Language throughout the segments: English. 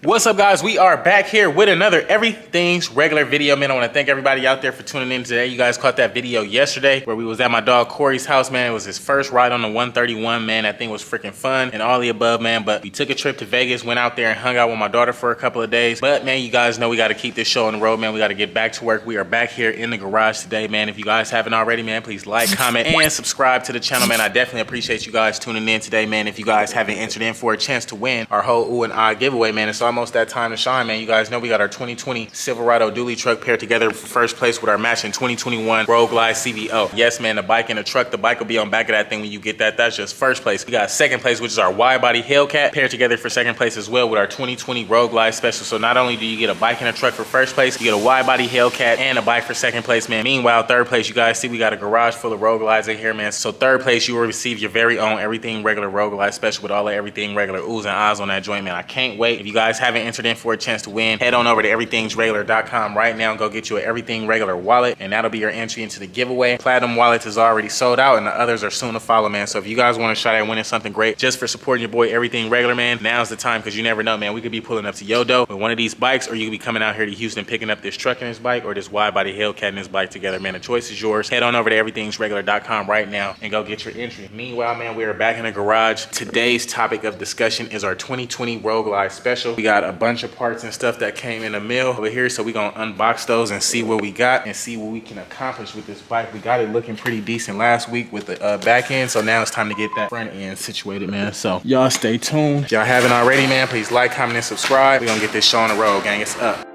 What's up, guys? We are back here with another Everything's Regular video, man. I want to thank everybody out there for tuning in today. You guys caught that video yesterday where we was at my dog Corey's house, man. It was his first ride on the 131, man. That thing was freaking fun and all the above, man. But we took a trip to Vegas, went out there and hung out with my daughter for a couple of days. But, man, you guys know we got to keep this show on the road, man. We got to get back to work. We are back here in the garage today, man. If you guys haven't already, man, please like, comment, and subscribe to the channel, man. I definitely appreciate you guys tuning in today, man. If you guys haven't entered in for a chance to win our whole ooh and ah giveaway, man, it's almost that time to shine, man. You guys know we got our 2020 Silverado dually truck paired together for first place with our matching 2021 Road Glide CVO. Yes, man, the bike and the truck. The bike will be on back of that thing when you get that. That's just first place. We got second place, which is our wide body Hellcat paired together for second place as well with our 2020 Road Glide special. So not only do you get a bike and a truck for first place, you get a wide body Hellcat and a bike for second place, man. Meanwhile, third place, you guys see we got a garage full of Road Glides in here, man. So third place, you will receive your very own Everything Regular Road Glide special with all the Everything Regular oohs and ahs on that joint, man. I can't wait. If you guys haven't entered in for a chance to win, head on over to everythingsregular.com right now and go get you an Everything Regular wallet, and that'll be your entry into the giveaway. Platinum wallets is already sold out and the others are soon to follow, man. So if you guys want a shot at winning something great just for supporting your boy Everything Regular, man, now's the time, because you never know, man. We could be pulling up to Yodo with one of these bikes, or you could be coming out here to Houston picking up this truck and this bike, or this wide body Hellcat and this bike together, man. The choice is yours. Head on over to everythingsregular.com right now and go get your entry. Meanwhile, man, we are back in the garage. Today's topic of discussion is our 2020 Road Glide special. We got a bunch of parts and stuff that came in the mail over here, so we're gonna unbox those and see what we got and see what we can accomplish with this bike. We got it looking pretty decent last week with the back end, so now it's time to get that front end situated, man. So y'all stay tuned. If y'all haven't already, man, please like, comment, and subscribe. We're gonna get this show on the road, gang. It's up.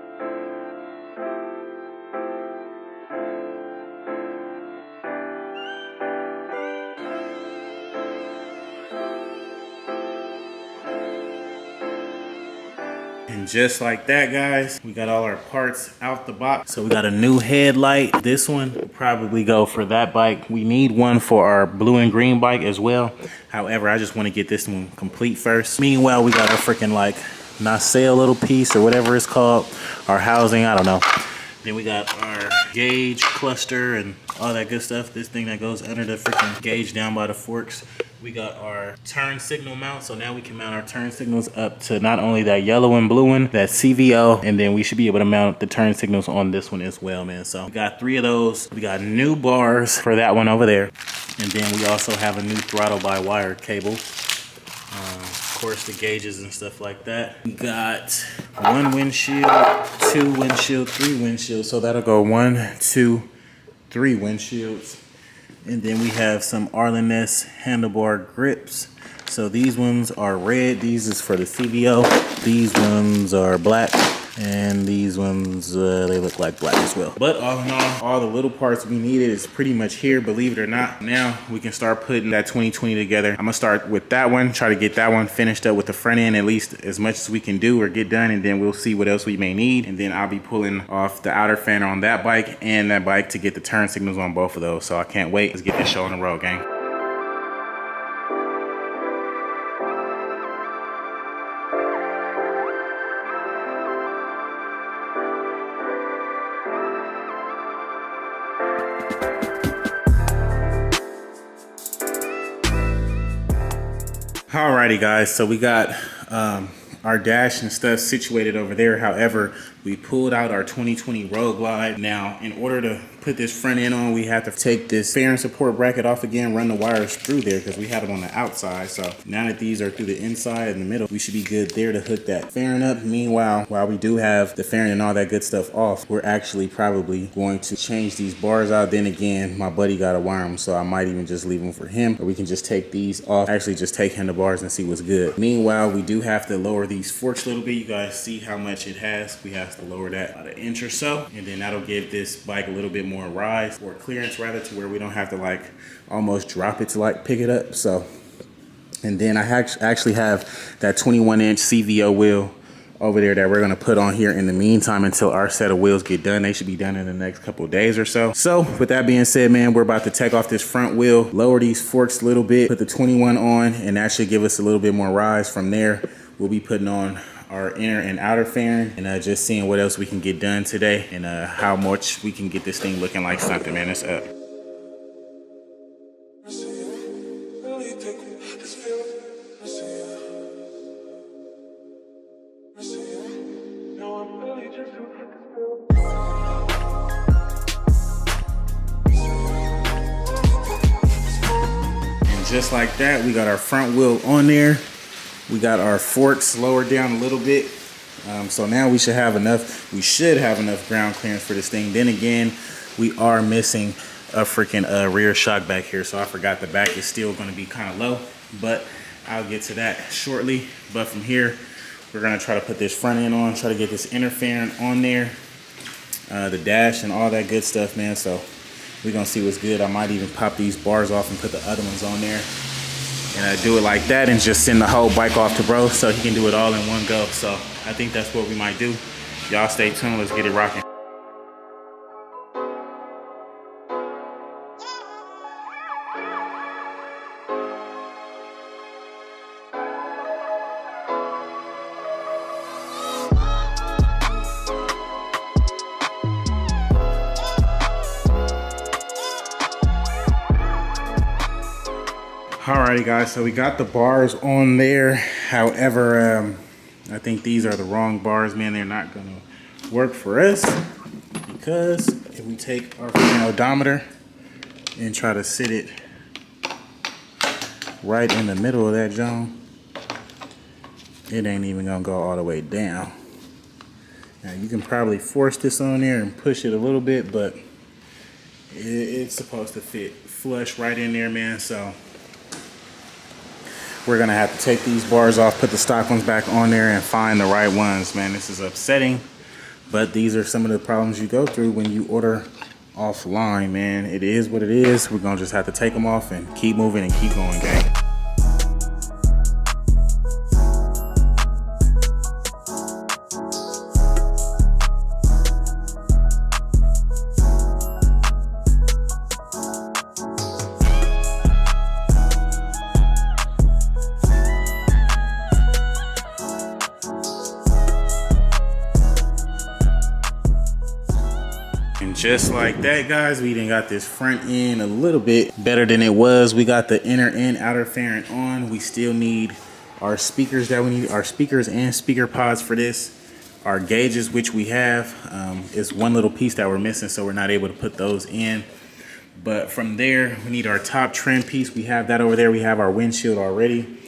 And just like that, guys, we got all our parts out the box. So we got a new headlight. This one will probably go for that bike. We need one for our blue and green bike as well. However, I just want to get this one complete first. Meanwhile, we got our freaking like nacelle little piece or whatever it's called, our housing, I don't know. Then we got our gauge cluster and all that good stuff. This thing that goes under the freaking gauge down by the forks. We got our turn signal mount, so now we can mount our turn signals up to not only that yellow and blue one, that CVO, and then we should be able to mount the turn signals on this one as well, man. So we got 3 of those. We got new bars for that one over there. And then we also have a new throttle by wire cable. Of course, the gauges and stuff like that. We got 1 windshield, 2 windshield, 3 windshields. So that'll go 1, 2, 3 windshields. And then we have some Arlen-ness handlebar grips. So these ones are red. These is for the CVO. These ones are black. And these ones, they look like black as well. But all in all the little parts we needed is pretty much here, believe it or not. Now we can start putting that 2020 together. I'm gonna start with that one, try to get that one finished up with the front end, at least as much as we can do or get done, and then we'll see what else we may need. And then I'll be pulling off the outer fan on that bike and that bike to get the turn signals on both of those. So I can't wait. Let's get this show on the road, gang. Alrighty, guys, so we got our dash and stuff situated over there. However, we pulled out our 2020 Road Glide. Now, in order to put this front end on, we have to take this fairing support bracket off again, run the wires through there because we have it on the outside. So now that these are through the inside and the middle, we should be good there to hook that fairing up. Meanwhile, while we do have the fairing and all that good stuff off, we're actually probably going to change these bars out. Then again, my buddy got to wire them, so I might even just leave them for him, or we can just take these off, actually just take handlebars and see what's good. Meanwhile, we do have to lower these forks a little bit. You guys see how much it has. We have to lower that about 1 inch or so, and then that'll give this bike a little bit more rise, or clearance rather, to where we don't have to like almost drop it to like pick it up. So, and then I actually have that 21-inch CVO wheel over there that we're gonna put on here in the meantime until our set of wheels get done. They should be done in the next couple of days or so. So with that being said, man, we're about to take off this front wheel, lower these forks a little bit, put the 21 on, and that should give us a little bit more rise. From there, we'll be putting on our inner and outer fairing and just seeing what else we can get done today and how much we can get this thing looking like something, man. It's up. I see ya. And just like that, we got our front wheel on there. We got our forks lowered down a little bit. So now we should have enough ground clearance for this thing. Then again, we are missing a freaking rear shock back here. So I forgot the back is still going to be kind of low, but I'll get to that shortly. But from here, we're going to try to put this front end on, try to get this interference on there, the dash and all that good stuff, man. So we're going to see what's good. I might even pop these bars off and put the other ones on there. And I do it like that and just send the whole bike off to bro so he can do it all in one go. So I think that's what we might do. Y'all stay tuned. Let's get it rocking. Alrighty guys, so we got the bars on there. However, I think these are the wrong bars, man. They're not gonna work for us because if we take our odometer and try to sit it right in the middle of that zone, it ain't even gonna go all the way down. Now you can probably force this on there and push it a little bit, but it's supposed to fit flush right in there, man. So we're gonna have to take these bars off, put the stock ones back on there, and find the right ones, man. This is upsetting, but these are some of the problems you go through when you order offline, man. It is what it is. We're gonna just have to take them off and keep moving and keep going, gang. Just like that, guys, we done got this front end a little bit better than it was. We got the inner and outer fairing on. We still need our speakers our speakers and speaker pods for this. Our gauges, which we have, is one little piece that we're missing, so we're not able to put those in. But from there, we need our top trim piece. We have that over there. We have our windshield already.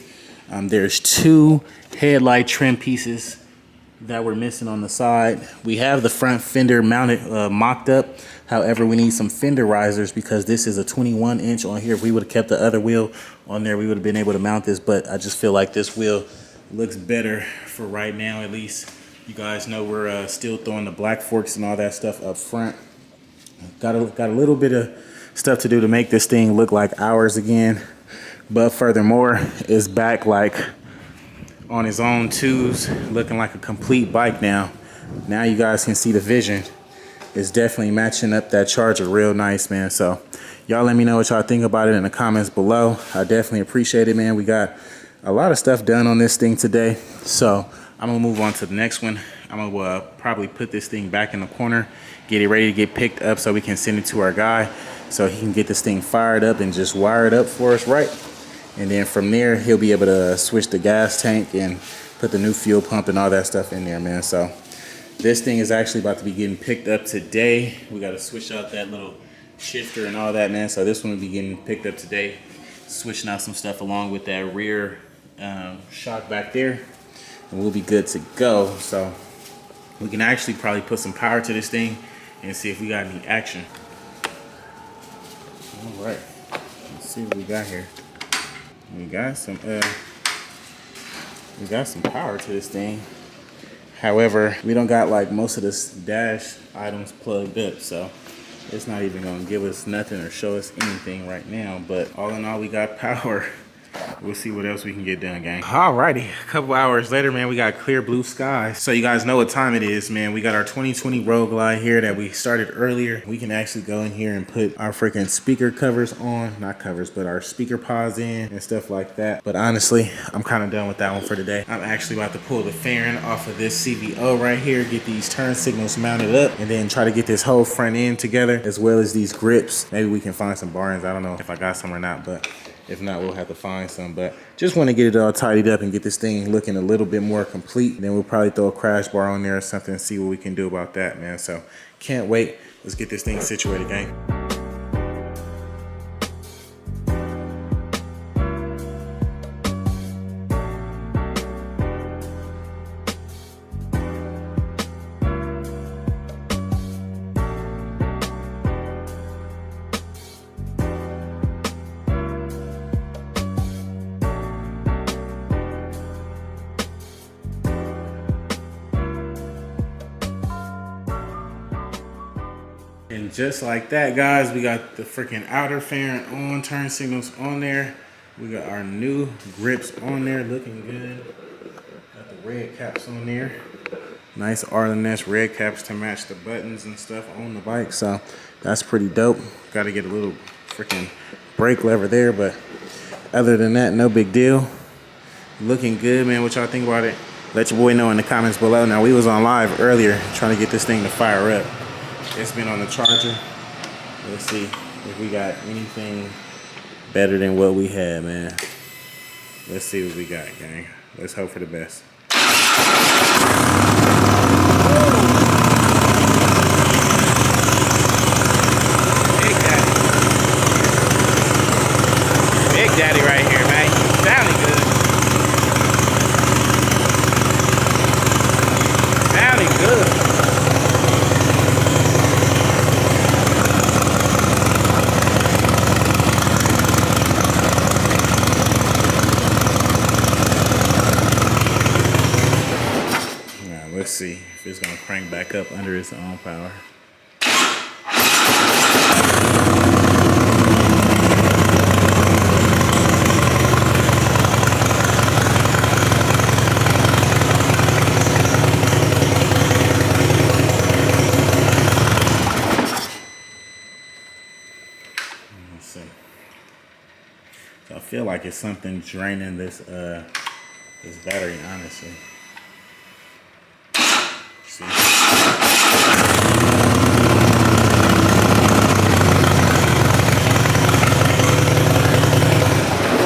There's two headlight trim pieces that we're missing on the side. We have the front fender mounted, mocked up. However, we need some fender risers because this is a 21-inch on here. If we would have kept the other wheel on there, we would have been able to mount this, but I just feel like this wheel looks better for right now, at least. You guys know we're still throwing the black forks and all that stuff up front. Got a little bit of stuff to do to make this thing look like ours again, but furthermore, it's back like on his own twos, looking like a complete bike now. Now you guys can see the vision. It's definitely matching up that Charger real nice, man. So y'all let me know what y'all think about it in the comments below. I definitely appreciate it, man. We got a lot of stuff done on this thing today. So I'm gonna move on to the next one. I'm gonna probably put this thing back in the corner, get it ready to get picked up so we can send it to our guy so he can get this thing fired up and just wire it up for us right. And then from there, he'll be able to switch the gas tank and put the new fuel pump and all that stuff in there, man. So this thing is actually about to be getting picked up today. We got to switch out that little shifter and all that, man. So this one will be getting picked up today. Switching out some stuff along with that rear shock back there. And we'll be good to go. So we can actually probably put some power to this thing and see if we got any action. All right, let's see what we got here. We got some power to this thing. However, we don't got like most of this dash items plugged up, so it's not even gonna give us nothing or show us anything right now. But all in all, we got power. We'll see what else we can get done, gang. Alrighty, a couple hours later, man, we got clear blue skies. So you guys know what time it is, man. We got our 2020 Road Glide here that we started earlier. We can actually go in here and put our freaking speaker covers on, not covers, but our speaker pods in and stuff like that. But honestly, I'm kind of done with that one for today. I'm actually about to pull the fairing off of this CVO right here, get these turn signals mounted up, and then try to get this whole front end together, as well as these grips. Maybe we can find some barns. I don't know if I got some or not, but If not, we'll have to find some. But just want to get it all tidied up and get this thing looking a little bit more complete. Then we'll probably throw a crash bar on there or something and see what we can do about that, man. So can't wait. Let's get this thing situated, gang. And just like that, guys, we got the freaking outer fairing on, turn signals on there. We got our new grips on there, looking good. Got the red caps on there. Nice R&S red caps to match the buttons and stuff on the bike. So that's pretty dope. Got to get a little freaking brake lever there, but other than that, no big deal. Looking good, man. What y'all think about it? Let your boy know in the comments below. Now, we was on live earlier trying to get this thing to fire up. It's been on the charger. Let's see if we got anything better than what we had, man. Let's see what we got, gang. Let's hope for the best. Big Daddy. Big Daddy right here, man. Sounding good. Sounding good. Let's see if it's gonna crank back up under its own power. Let's see. So I feel like it's something draining this battery, honestly.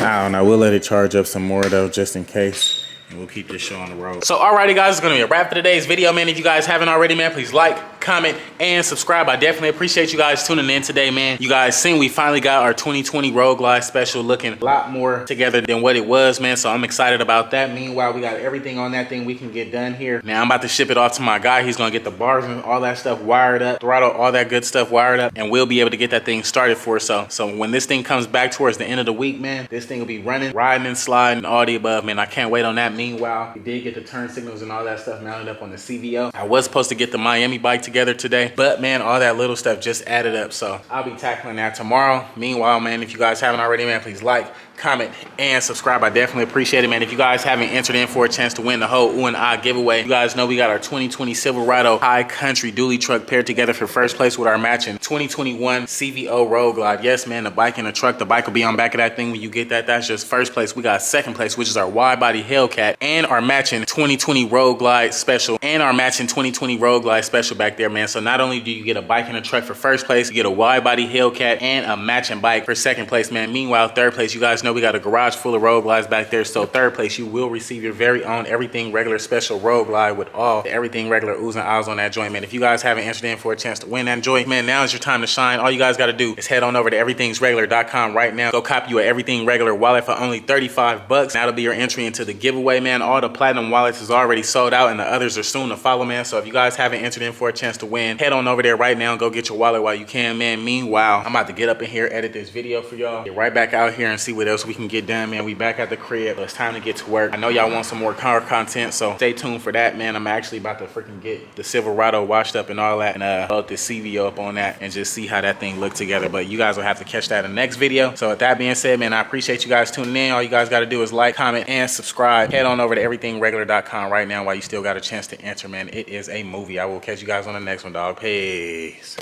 I don't know, we'll let it charge up some more though, just in case. And we'll keep this show on the road. So alrighty guys, it's gonna be a wrap for today's video, man. If you guys haven't already, man, please like, comment, and subscribe. I definitely appreciate you guys tuning in today, man. You guys seen we finally got our 2020 Road Glide special looking a lot more together than what it was, man. So I'm excited about that. Meanwhile, we got everything on that thing we can get done here. Now I'm about to ship it off to my guy. He's gonna get the bars and all that stuff wired up, throttle, all that good stuff wired up, and we'll be able to get that thing started for us. So when this thing comes back towards the end of the week, man, this thing will be running, riding and sliding, all the above, man. I can't wait on that. Meanwhile, we did get the turn signals and all that stuff mounted up on the CVO. I was supposed to get the Miami bike together today, but man, all that little stuff just added up. So I'll be tackling that tomorrow. Meanwhile, man, if you guys haven't already, man, please like, comment, and subscribe. I definitely appreciate it, man. If you guys haven't entered in for a chance to win the whole Ooh and Ah giveaway, you guys know we got our 2020 Silverado High Country dually truck paired together for first place with our matching 2021 CVO Road Glide. Yes, man, the bike and the truck. The bike will be on back of that thing when you get that. That's just first place. We got second place, which is our wide body Hellcat, and our matching 2020 Road Glide special, and our matching 2020 Road Glide special back there, man. So not only do you get a bike and a truck for first place, you get a wide body Hellcat and a matching bike for second place, man. Meanwhile, third place, you guys know we got a garage full of Road Glides back there. So third place, you will receive your very own everything regular special Road Glide with all the everything regular oohs and ahs on that joint, man. If you guys haven't entered in for a chance to win that joint, man, now is your time to shine. All you guys got to do is head on over to everythingsregular.com right now. Go copy you an Everything Regular wallet for only 35 bucks. That'll be your entry into the giveaway, man. All the platinum wallets is already sold out and the others are soon to follow, man. So if you guys haven't entered in for a chance to win, head on over there right now and go get your wallet while you can, man. Meanwhile, I'm about to get up in here, edit this video for y'all, get right back out here and see what else we can get done, man. We back at the crib. It's time to get to work. I know y'all want some more car content, so stay tuned for that, man. I'm actually about to freaking get the Silverado washed up and all that, and load the CVO up on that and just see how that thing look together. But you guys will have to catch that in the next video. So with that being said, man, I appreciate you guys tuning in. All you guys got to do is like, comment, and subscribe. Head on over to everythingregular.com right now while you still got a chance to enter, man. It is a movie. I will catch you guys on the next one, dog. Peace.